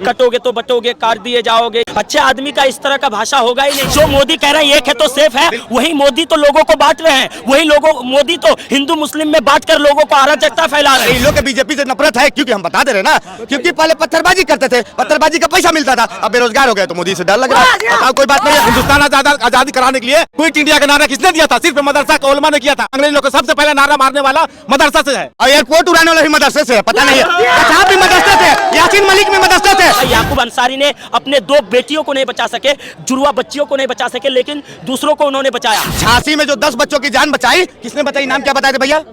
कटोगे तो बटोगे, काट दिए जाओगे। अच्छे आदमी का इस तरह का भाषा होगा ही नहीं। जो मोदी कह रहे हैं एक है तो सेफ है, वही मोदी तो लोगों को बांट रहे हैं, वही लोगों मोदी तो हिंदू मुस्लिम में बांट कर लोगों को अराजकता फैला रहे हैं। इन लोग के बीजेपी से नफरत है, क्योंकि हम बता दे रहे ना, क्योंकि पहले पत्थरबाजी करते थे, पत्थरबाजी का पैसा मिलता था, अब बेरोजगार हो गए तो मोदी से डर लग रहा है। बताओ, कोई बात नहीं है। हिंदुस्तान आजादी कराने के लिए क्विट इंडिया का नारा किसने दिया था? सिर्फ मदरसा का उलमा ने किया था। अंग्रेज लोग को सबसे पहले नारा मारने वाला मदरसा से है, और एयरपोर्ट उड़ाने वाला भी मदरसे से है, पता नहीं है। कसाब भी मदरसे से, यासीन मलिक भी मदरसे से। याकूब अंसारी ने अपने 2 बेटियों को नहीं बचा सके, जुड़वा बच्चियों को नहीं बचा सके, लेकिन दूसरों को उन्होंने बचाया। झांसी में जो 10 बच्चों की जान बचाई, किसने बताई? नाम क्या बताए थे भैया?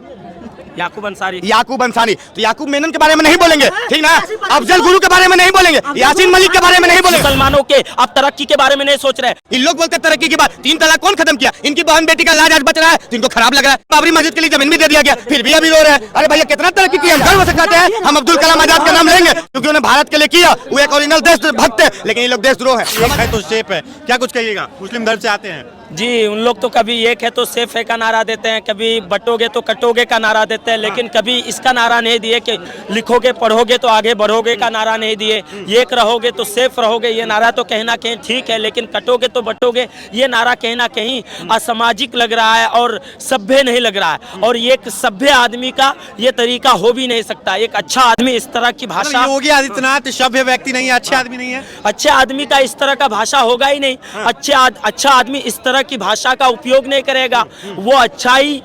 याकूब अंसारी। याकूब अंसारी। तो याकूब मेनन के बारे में नहीं बोलेंगे, ठीक ना? अफजल गुरु के बारे में नहीं बोलेंगे, यासीन मलिक के बारे में नहीं बोलेंगे। मुसलमानों के अब तरक्की के बारे में नहीं सोच रहे। इन लोग बोलते तरक्की की बात। 3 तलाक कौन खत्म किया? इनकी बहन बेटी का इलाज आज बच रहा है, तो इनको खराब लग रहा है। बाबरी मस्जिद के लिए जमीन भी दे दिया गया, फिर भी अभी रो रहे हैं। अरे भैया, कितना तरक्की की? हम गर्व से कहते हैं हम अब्दुल कलाम आजाद का नाम लेंगे, क्योंकि उन्होंने भारत के लिए किया। वो एक ओरिजिनल देशभक्त है, लेकिन ये लोग देशद्रोह है। तो सेफ है, क्या कुछ कहिएगा? मुस्लिम धर्म से आते हैं जी, उन लोग तो कभी एक है तो सेफ है का नारा देते हैं, कभी बटोगे तो कटोगे का नारा देते हैं, लेकिन कभी इसका नारा नहीं दिए कि लिखोगे पढ़ोगे तो आगे बढ़ोगे का नारा नहीं दिए। एक रहोगे तो सेफ रहोगे, ये नारा तो कहीं ना कहीं ठीक है, लेकिन कटोगे तो बटोगे ये नारा कहीं ना कहीं असामाजिक लग रहा है और सभ्य नहीं लग रहा है। और एक सभ्य आदमी का ये तरीका हो भी नहीं सकता। एक अच्छा आदमी इस तरह की भाषा, योगी आदित्यनाथ सभ्य व्यक्ति नहीं है, अच्छे आदमी नहीं है। अच्छे आदमी का इस तरह का भाषा होगा ही नहीं। अच्छा आदमी इस तरह की भाषा का उपयोग नहीं करेगा, वो अच्छाई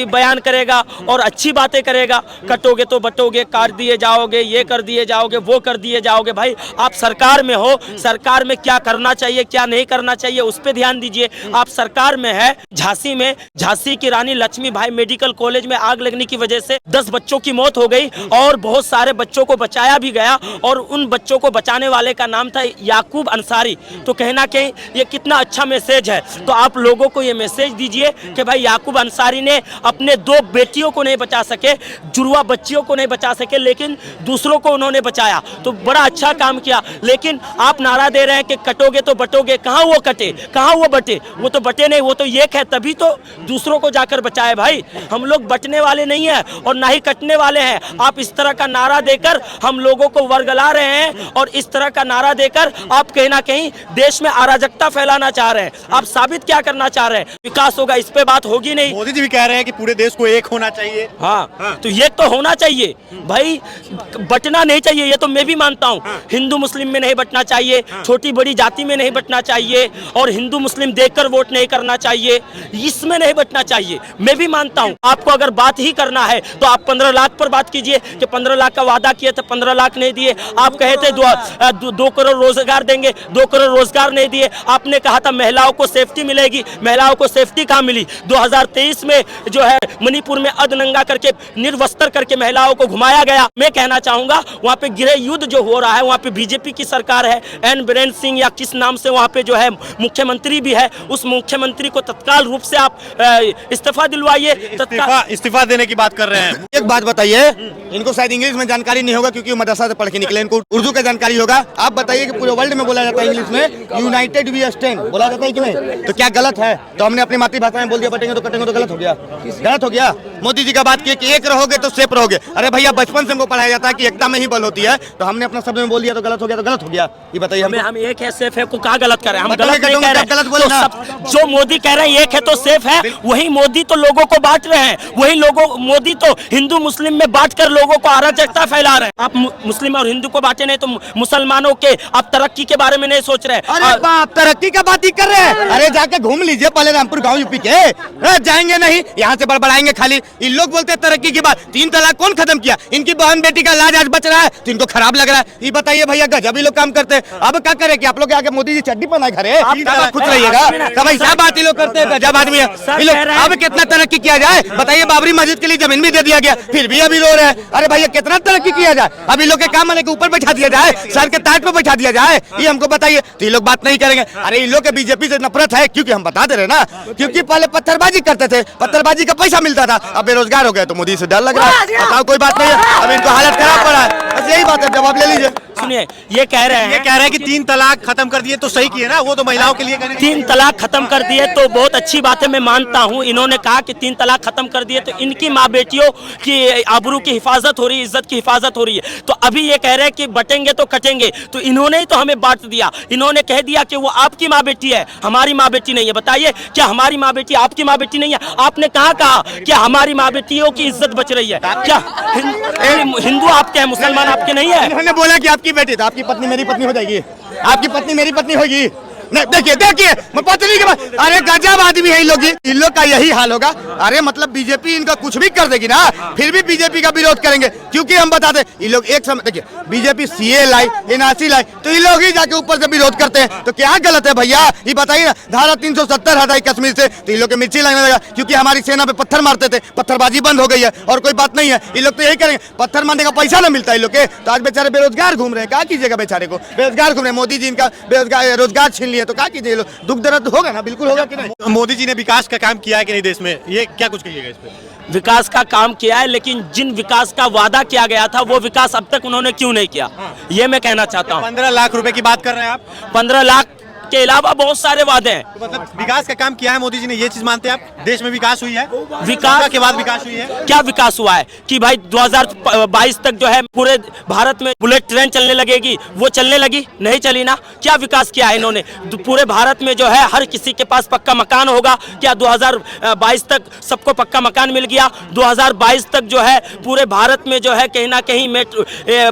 बयान करेगा और अच्छी बातें करेगा। कटोगे तो बटोगे, काट दिए जाओगे, ये कर दिए जाओगे, वो कर दिए जाओगे। भाई, आप सरकार में हो, सरकार में क्या करना चाहिए क्या नहीं करना चाहिए उस पर ध्यान दीजिए। आप सरकार में है। झांसी की रानी लक्ष्मीबाई मेडिकल कॉलेज में आग लगने की वजह से 10 बच्चों की मौत हो गई और बहुत सारे बच्चों को बचाया भी गया, और उन बच्चों को बचाने वाले का नाम था याकूब अंसारी। तो कहीं ना कहीं ये कितना अच्छा मैसेज है। तो आप लोगों को ये मैसेज दीजिए कि भाई, याकूब अंसारी ने अपने 2 बेटियों को नहीं बचा सके, जुड़वा बच्चियों को नहीं बचा सके, लेकिन दूसरों को उन्होंने बचाया, तो बड़ा अच्छा काम किया। लेकिन आप नारा दे रहे हैं कि कटोगे तो बटोगे, कहाँ वो कटे, कहाँ वो बटे? वो तो बटे नहीं, वो तो एक है तभी तो दूसरों को जाकर बचाए। भाई, हम लोग बटने वाले नहीं हैं और ना ही कटने वाले हैं। आप इस तरह का नारा देकर हम लोगों को वर्गला रहे हैं, और इस तरह का नारा देकर आप कहीं ना कहीं देश में अराजकता फैलाना चाह रहे हैं। आप साबित क्या करना चाह रहे हैं? विकास होगा, इस पे बात होगी नहीं। मोदी जी भी कह रहे हैं कि पूरे देश को एक होना चाहिए। हाँ, तो ये तो होना चाहिए भाई, बटना नहीं चाहिए, ये तो मैं भी मानता हूँ। हिंदू मुस्लिम में नहीं बटना चाहिए, छोटी बड़ी जाति में नहीं बटना चाहिए, और हिंदू मुस्लिम देखकर वोट नहीं करना चाहिए, इसमें नहीं बटना चाहिए, मैं भी मानता हूँ। आपको अगर बात ही करना है तो आप 15 लाख पर बात कीजिए कि 15 लाख का वादा किया था, 15 लाख नहीं दिए। आप कहे थे 2 करोड़ रोजगार देंगे, 2 करोड़ रोजगार नहीं दिए। आपने कहा था महिलाओं को सेफ्टी मिलेगी, महिलाओं को सेफ्टी कहाँ मिली? 2023 में जो है मणिपुर में अधनंगा करके, निर्वस्त्र करके महिलाओं को घुमाया गया। मैं कहना चाहूंगा, वहाँ पे गृह युद्ध जो हो रहा है, वहाँ पे बीजेपी की सरकार है, एन बीरेन सिंह या किस नाम से वहाँ पे जो है मुख्यमंत्री भी है, उस मुख्यमंत्री को तत्काल रूप से आप इस्तीफा दिलवाइए। इस्तीफा देने की बात कर रहे हैं। एक बात बताइए, इनको शायद इंग्लिश में जानकारी नहीं होगा, क्योंकि वो मदरसा से पढ़ के निकले, इनको उर्दू का जानकारी होगा। आप बताइए कि पूरे वर्ल्ड में बोला जाता है इंग्लिश में यूनाइटेड वी स्टैंड, बोला जाता है कि नहीं? तो क्या गलत है? तो हमने अपनी मातृभाषा में बोल दिया बटेंगे तो कटेंगे, तो गलत हो गया? गलत हो गया। मोदी जी का बात किया कि एक रहोगे तो सेफ रहोगे। अरे भैया, बचपन से हमको पढ़ाया जाता है कि एकता में ही बल होती है, तो हमने अपना शब्द में बोल दिया तो गलत हो गया, तो गलत हो गया। ये बताइए, हम एक है सेफ है को कहा गलत कर रहे हैं? हम गलत नहीं कह रहे, गलत बोले ना। जो मोदी कह रहे हैं एक है तो सेफ है, वही मोदी तो लोगों को बांट रहे हैं, वही मोदी तो हिंदू मुस्लिम में बांट कर लोगों को अराजकता फैला रहे हैं। आप मुस्लिम और हिंदू को बांटे नहीं तो मुसलमानों के आप तरक्की के बारे में नहीं सोच रहे। अरे बाप, तरक्की का बात ही कर रहे हैं? अरे जाके घूम लीजिए पहले रामपुर गाँव यूपी के, जाएंगे नहीं, यहाँ से बड़बड़ाएंगे खाली। इन लोग बोलते हैं तरक्की की बात। 3 तलाक कौन खत्म किया? इनकी बहन बेटी का इलाज आज बच रहा है, तो इनको खराब लग रहा है। ये बताइए भैया, गजब ही लोग काम करते हैं। अब क्या करें कि आप लोग आगे मोदी जी चड्डी पहनाए घरे? खुद रहिएगा, सब बात ये लोग करते हैं, गजब आदमी है। अब कितना तरक्की किया जाए बताइए? बाबरी मस्जिद के लिए जमीन भी दे दिया गया, फिर भी अभी रो रहे हैं। अरे भैया, कितना तरक्की किया जाए? अभी लोग के काम आने के ऊपर बैठा दिया जाए, सर के ताज पे बैठा दिया जाए, ये हमको बताइए। तो ये लोग बात नहीं करेंगे। अरे इन लोग के बीजेपी से नफरत है, क्योंकि हम बता दे रहे ना, क्योंकि पहले पत्थरबाजी करते थे, पत्थरबाजी का पैसा मिलता था, अब बेरोजगार हो गए तो मोदी से डर लग रहा है। बताओ, कोई बात नहीं है। अब इनको हालत खराब पड़ा है, बस यही बात है। जवाब ले लीजिए। सुनिए, ये कह रहे हैं कि 3 तलाक खत्म कर दिए तो सही किए ना, वो तो महिलाओं के लिए कह रहे हैं। 3 तलाक खत्म कर दिए तो बहुत अच्छी बात है, मैं मानता हूँ। इन्होंने कहा कि 3 तलाक खत्म कर दिए तो इनकी माँ बेटियों की आबरू की हिफाजत हो रही है, इज्जत की हिफाजत हो रही है। तो अभी ये कह रहे हैं कि बटेंगे तो कटेंगे, तो इन्होंने ही तो हमें बांट दिया। इन्होंने कह दिया कि वो आपकी माँ बेटी है, हमारी माँ बेटी नहीं है। बताइए, क्या हमारी माँ बेटी आपकी माँ बेटी नहीं है? आपने कहाँ कहा कि हमारी माँ बेटियों की इज्जत बच रही है? क्या हिंदू आपके हैं, मुसलमान आपके नहीं है? इन्होंने बोला कि आपकी बेटी, तो आपकी पत्नी मेरी पत्नी हो जाएगी, आपकी पत्नी मेरी पत्नी होगी। नहीं, देखिए देखिए, मैं पत्नी के बाद, अरे गजब आदमी है इन लोग का यही हाल होगा। अरे मतलब बीजेपी इनका कुछ भी कर देगी ना, फिर भी बीजेपी का विरोध करेंगे, क्योंकि हम बताते ये लोग एक समय, देखिए बीजेपी सीए लाई, एनआरसी लाई, तो ये लोग ही जाके ऊपर से विरोध करते हैं। तो क्या गलत है भैया, ये बताइए ना। धारा 370 हटाई कश्मीर से, तो ये लोग मिर्ची लगने लगा, क्योंकि हमारी सेना पे पत्थर मारते थे, पत्थरबाजी बंद हो गई है और कोई बात नहीं है। ये लोग तो यही करेंगे, पत्थर मारने का पैसा ना मिलता है इन लोग के, तो आज बेचारे बेरोजगार घूम रहे हैं। क्या कीजिएगा बेचारे को, बेरोजगार घूम रहे हैं। मोदी जी इनका बेरोजगार रोजगार छीन लिया, तो क्या कीजिए, लोग दुख दर्द होगा ना, बिल्कुल होगा कि नहीं। मोदी जी ने विकास का काम किया है कि नहीं देश में, ये क्या कुछ कहिएगा इस पे? विकास का काम किया है, लेकिन जिन विकास का वादा किया गया था वो विकास अब तक उन्होंने क्यों नहीं किया, ये मैं कहना चाहता हूँ। 15 लाख रुपए की बात कर रहे हैं आप। 15 लाख के अलावा बहुत सारे वादे हैं। तो मतलब विकास का काम किया है मोदी जी ने, ये चीज मानते हैं आप? देश में विकास हुई है, विकास के बाद विकास हुई है। क्या विकास हुआ है कि भाई 2022 तक जो है पूरे भारत में बुलेट ट्रेन चलने लगेगी, वो चलने लगी? नहीं चली ना। क्या विकास किया है इन्होंने? पूरे भारत में जो है हर किसी के पास पक्का मकान होगा क्या? 2022 तक सबको पक्का मकान मिल गया? 2022 तक जो है पूरे भारत में जो है कहीं ना कहीं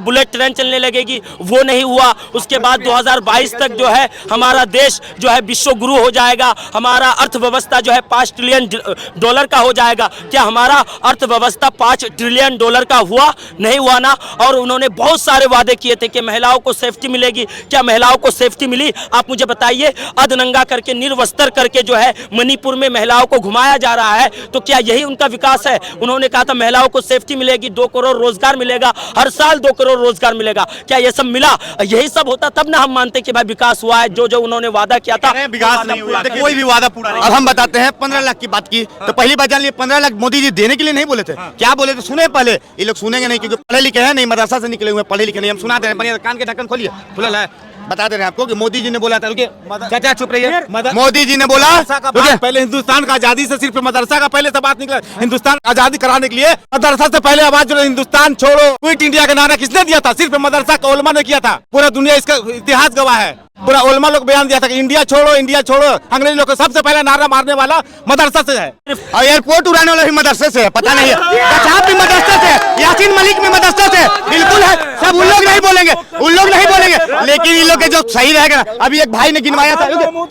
बुलेट ट्रेन चलने लगेगी, वो नहीं हुआ। उसके बाद 2022 तक जो है हमारा देश जो है विश्व गुरु हो जाएगा, हमारा अर्थव्यवस्था जो है $5 ट्रिलियन का हो जाएगा। क्या हमारा अर्थव्यवस्था $5 ट्रिलियन का हुआ? नहीं हुआ ना। और उन्होंने बहुत सारे वादे किए थे कि महिलाओं को सेफ्टी मिलेगी। क्या महिलाओं को सेफ्टी मिली? आप मुझे बताइए। अधनंगा करके, निर्वस्त्र करके जो है मणिपुर में महिलाओं को घुमाया जा रहा है, तो क्या यही उनका विकास है? उन्होंने कहा था महिलाओं को सेफ्टी मिलेगी, 2 करोड़ रोजगार मिलेगा, हर साल 2 करोड़ रोजगार मिलेगा। क्या ये सब मिला? यही सब होता तब ना हम मानते कि भाई विकास हुआ है। जो जो उन्होंने वादा किया था विकास नहीं हुआ, कोई भी वादा पूरा नहीं। अब हम बताते हैं 15 लाख की बात की, तो पहली बात जान ली, 15 लाख मोदी जी देने के लिए नहीं बोले थे। क्या बोले थे सुने पहले? ये लोग सुनेंगे नहीं, क्योंकि पढ़े लिखे हैं नहीं, मदरसा से निकले हुए, पढ़े लिखे नहीं। हम सुनाते हैं, बढ़िया कान के ढक्कन खोलिए, खुला है। बता दे रहे हैं आपको कि मोदी जी ने बोला था, रुकिए चाचा चुप रहिए। मोदी जी ने बोला, पहले हिंदुस्तान का आजादी से सिर्फ मदरसा का पहले से बात निकला। हिंदुस्तान आजादी कराने के लिए मदरसा से पहले आवाज जो हिंदुस्तान छोड़ो, क्विट इंडिया का नारा किसने दिया था? सिर्फ मदरसा का उलमा ने किया था। पूरा दुनिया इसका इतिहास गवाह है। पूरा उलमा लोग बयान दिया था कि इंडिया छोड़ो, इंडिया छोड़ो। अंग्रेजी लोग को सबसे पहले नारा मारने वाला मदरसा से है, और एयरपोर्ट उड़ाने वाला भी मदरसे से है, पता नहीं है। कचाप भी मदरसे से, यासीन मलिक भी मदरसे से, बिल्कुल है। सब उन लोग नहीं बोलेंगे, उन लोग नहीं बोलेंगे, लेकिन इन लोग के जो सही रहेगा ना। अभी एक भाई ने गिनवाया था,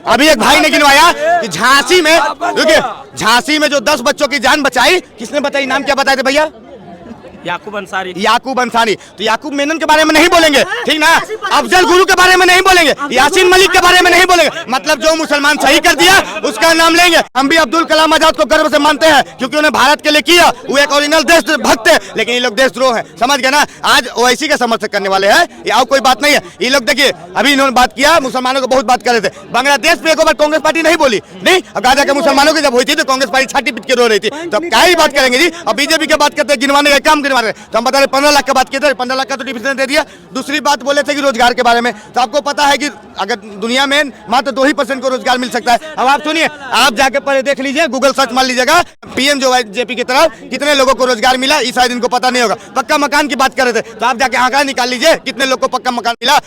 अभी एक भाई ने गिनवाया कि झांसी में, रुकिए, झांसी में जो 10 बच्चों की जान बचाई, किसने बताई? नाम क्या बताए थे भैया? याकूब अंसारी। याकूब अंसारी। तो याकूब मेनन के बारे में नहीं बोलेंगे, ठीक ना। अफजल गुरु के बारे में नहीं बोलेंगे, यासीन मलिक के बारे में नहीं बोलेंगे। मतलब जो मुसलमान सही कर दिया उसका नाम लेंगे। हम भी अब्दुल कलाम आजाद को गर्व से मानते हैं, क्योंकि उन्हें भारत के लिए किया। वो एक ओरिजिनल देशभक्त है, लेकिन ये लोग देशद्रोह है, समझ गए ना। आज ओवैसी का समर्थक करने वाले हैं, या कोई बात नहीं है। ये लोग देखिए, अभी इन्होंने बात किया, मुसलमानों को बहुत बात कर रहे थे। बांग्लादेश पे एक बार कांग्रेस पार्टी नहीं बोली, नहीं। अब गाजा के मुसलमानों की जब हुई थी तो कांग्रेस पार्टी छाती पीट के रो रही थी। तो क्या ही बात करेंगे जी। अब बीजेपी की बात करते हैं, गिनवाने का काम गिनवा रहे। तो हम बता रहे 15 लाख की बात की थे, 15 लाख का तो डिफिनेशन दे दिया। दूसरी बात बोले थे कि रोजगार के बारे में, तो आपको पता है कि अगर दुनिया में मात्र 2% को रोजगार मिल सकता है। अब आप सुनिए, आप जाके पहले देख लीजिए, गूगल सर्च मार लीजिएगा, पीएम जो है जेपी की तरफ कितने लोगों को रोजगार मिला, ये शायद इनको पता नहीं होगा। पक्का मकान की बात कर रहे थे, तो आप जाके आंकड़ा निकाल लीजिए कितने लोग को पक्का मकान मिला।